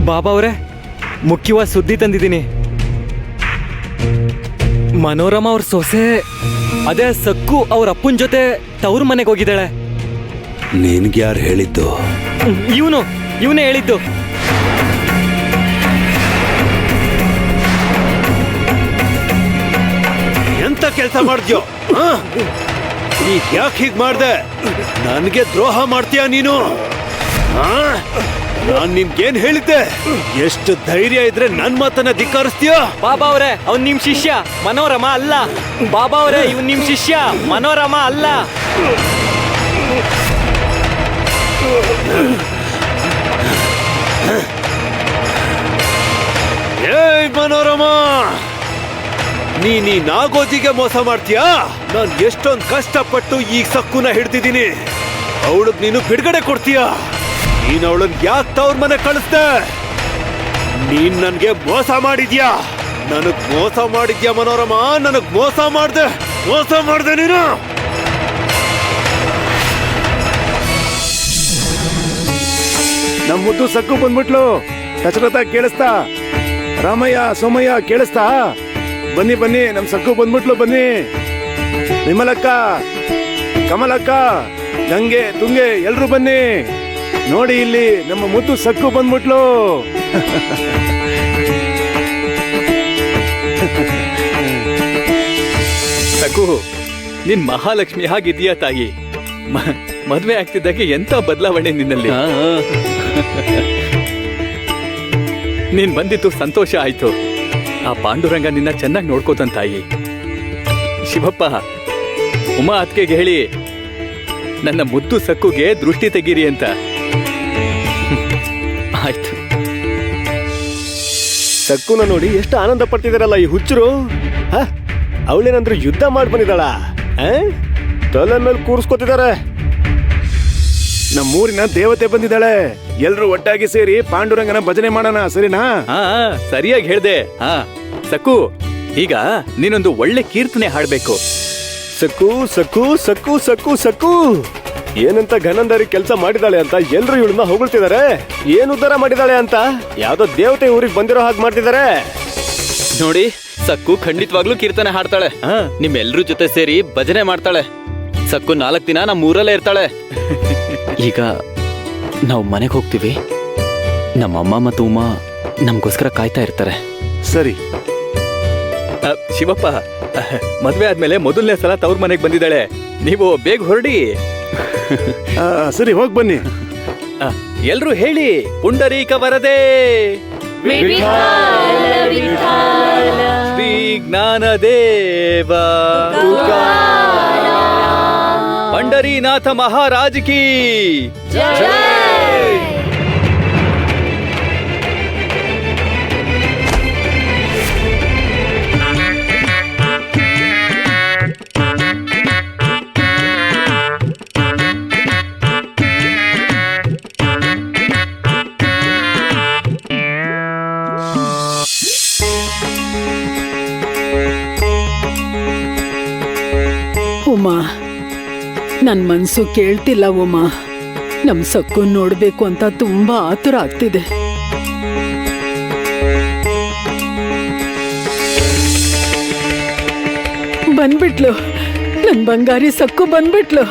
ಬಾಬಾ ಅವರೇ, ಮುಖ್ಯವಾದ ಸುದ್ದಿ ತಂದಿದ್ದೀನಿ. ಮನೋರಮಾ ಅವ್ರ ಸೊಸೆ ಅದೇ ಸಕ್ಕು ಅವ್ರ ಅಪ್ಪನ ಜೊತೆ ತವ್ರ ಮನೆಗೆ ಹೋಗಿದ್ದಾಳೆ. ನಿನ್ಗೆ ಯಾರು ಹೇಳಿದ್ದು? ಇವನೇ ಹೇಳಿದ್ದು. ಎಂತ ಕೆಲಸ ಮಾಡ್ದ್ಯೋ? ಈಗ ಯಾಕೆ ಹೀಗ್ ಮಾಡ್ದೆ? ನನ್ಗೆ ದ್ರೋಹ ಮಾಡ್ತೀಯ ನೀನು? ನಾನ್ ನಿಮ್ಗೇನ್ ಹೇಳಿದ್ದೆ? ಎಷ್ಟು ಧೈರ್ಯ ಇದ್ರೆ ನನ್ ಮಾತನ್ನ ಧಿಕ್ಕರಿಸ್ತೀಯ? ಬಾಬಾ ಅವರೇ, ಅವ್ನ್ ನಿಮ್ ಶಿಷ್ಯ ಮನೋರಮಾ ಅಲ್ಲ. ಬಾಬಾ ಅವರೇ, ಇವ್ನ್ ನಿಮ್ ಶಿಷ್ಯ ಮನೋರಮಾ ಅಲ್ಲ. ಏಯ್ ಮನೋರಮಾ, ನೀ ನಾಗೋಜಿಗೆ ಮೋಸ ಮಾಡ್ತೀಯಾ? ನಾನ್ ಎಷ್ಟೊಂದ್ ಕಷ್ಟಪಟ್ಟು ಈ ಸಕ್ಕುನ ಹಿಡ್ದಿದ್ದೀನಿ. ಅವಳಗ್ ನೀನು ಬಿಡುಗಡೆ ಕೊಡ್ತೀಯ? ನೀನ್ ಅವಳನ್ ಯಾಕೆ ತವ್ರ ಮನೆ ಕಳಿಸ್ದೆ? ನೀನ್ ನನ್ಗೆ ಮೋಸ ಮಾಡಿದ್ಯಾ. ನನಗ್ ಮೋಸ ಮಾಡಿದ್ಯಾ ಮನೋರಮಾ, ನನಗ್ ಮೋಸ ಮಾಡ್ದೆ ನೀನು. ನಮ್ ಮುದ್ದು ಸಕ್ಕು ಬಂದ್ಬಿಟ್ಲು. ದಶರಥ ಕೇಳಿಸ್ತಾ? ರಾಮಯ್ಯ, ಸೋಮಯ್ಯ ಕೇಳಿಸ್ತಾ? ಬನ್ನಿ ಬನ್ನಿ, ನಮ್ ಸಕ್ಕು ಬಂದ್ಬಿಟ್ಲು. ಬನ್ನಿ ವಿಮಲಕ್ಕ, ಕಮಲಕ್ಕ, ಗಂಗೆ, ತುಂಗೆ, ಎಲ್ರು ಬನ್ನಿ. ನೋಡಿ ಇಲ್ಲಿ ನಮ್ಮ ಮುದ್ದು ಸಕ್ಕು ಬಂದ್ಬಿಟ್ಲು. ಸಕ್ಕು, ನಿನ್ ಮಹಾಲಕ್ಷ್ಮಿ ಹಾಗಿದೀಯಾ ತಾಯಿ? ಮದ್ವೆ ಆಗ್ತಿದ್ದಾಗೆ ಎಂತ ಬದಲಾವಣೆ ನಿನ್ನಲ್ಲಿ. ನೀನ್ ಬಂದಿತ್ತು ಸಂತೋಷ ಆಯ್ತು. ಆ ಪಾಂಡುರಂಗ ನಿನ್ನ ಚೆನ್ನಾಗಿ ನೋಡ್ಕೋತಾನ ತಾಯಿ. ಶಿವಪ್ಪ, ಉಮಾ ಅತ್ಕೆಗೆ ಹೇಳಿ ನನ್ನ ಮುದ್ದು ಸಕ್ಕುಗೆ ದೃಷ್ಟಿ ತೆಗೀರಿ ಅಂತ. ಆಯ್ತು. ಸಕ್ಕುನ ನೋಡಿ ಎಷ್ಟು ಆನಂದ ಪಡ್ತಿದಾರಲ್ಲ ಈ ಹುಚ್ಚರು. ಅವಳೇನಂದ್ರು ಯುದ್ಧ ಮಾಡಿ ಬಂದಿದ್ದಾಳ? ತಲೆ ಮೇಲೆ ಕೂರಿಸ್ಕೊತಿದ್ದಾರೆ. ನಮ್ಮೂರಿನ ದೇವತೆ ಬಂದಿದ್ದಾಳೆ. ಎಲ್ರು ಒಟ್ಟಾಗಿ ಸೇರಿ ಪಾಂಡುರಂಗನ ಭಜನೆ ಮಾಡೋಣ, ಸರಿನಾ? ಸರಿಯಾಗಿ ಹೇಳ್ದೆ. ಸಕ್ಕು, ಈಗ ನೀನೊಂದು ಒಳ್ಳೆ ಕೀರ್ತನೆ ಹಾಡ್ಬೇಕು. ಸಕ್ಕು ಸಕ್ಕು ಸಕ್ಕು ಸಕ್ಕು ಸಕ್ಕು ಏನಂತ ಘನಂದಾರಿ ಕೆಲಸ ಮಾಡಿದಾಳೆ ಅಂತ ಎಲ್ರು ಇವಳನ್ನ ಹೊಗಳ್ತಿದ್ದಾರೆ. ಏನ್ ಉದ್ಧಾರ ಮಾಡಿದಾಳೆ ಅಂತ ಯಾವ್ದೋ ದೇವತೆ ಊರಿಗೆ ಬಂದಿರೋ ಹಾಗೆ ಮಾಡ್ತಿದ್ದಾರೆ ನೋಡಿ. ಸಕ್ಕು ಖಂಡಿತವಾಗ್ಲೂ ಕೀರ್ತನೆ ಹಾಡ್ತಾಳೆ. ನಿಮ್ಮೆಲ್ರ ಜೊತೆ ಸೇರಿ ಭಜನೆ ಮಾಡ್ತಾಳೆ. ಸಕ್ಕು 4 ದಿನ ನಮ್ಮ ಊರಲ್ಲೇ ಇರ್ತಾಳೆ. ಈಗ ನಾವು ಮನೆಗೆ ಹೋಗ್ತೀವಿ. ನಮ್ಮಮ್ಮ ಮತ್ತು ಉಮಾ ನಮ್ಗೋಸ್ಕರ ಕಾಯ್ತಾ ಇರ್ತಾರೆ. ಸರಿ. ಶಿವಪ್ಪ, ಮದ್ವೆ ಆದ್ಮೇಲೆ ಮೊದಲನೇ ಸಲ ತವ್ರ ಮನೆಗೆ ಬಂದಿದ್ದಾಳೆ. ನೀವು ಬೇಗ ಹೊರಡಿ. ಸರಿ, ಹೋಗ್ ಬನ್ನಿ. ಎಲ್ರು ಹೇಳಿ, ಪುಂಡರೀಕ ವರದೆ, ಶ್ರೀ ಜ್ಞಾನದೇವ, ಪಂಡರೀನಾಥ ಮಹಾರಾಜ್ ಕಿ ಜೈ. ಉಮಾ, ನನ್ ಮನ್ಸು ಕೇಳ್ತಿಲ್ಲ ಉಮಾ. ನಮ್ ಸಕ್ಕು ನೋಡ್ಬೇಕು ಅಂತ ತುಂಬಾ ಆತುರ ಆಗ್ತಿದೆ. ಬಂದ್ಬಿಟ್ಲು, ನನ್ ಬಂಗಾರಿ ಸಕ್ಕು ಬಂದ್ಬಿಟ್ಲು.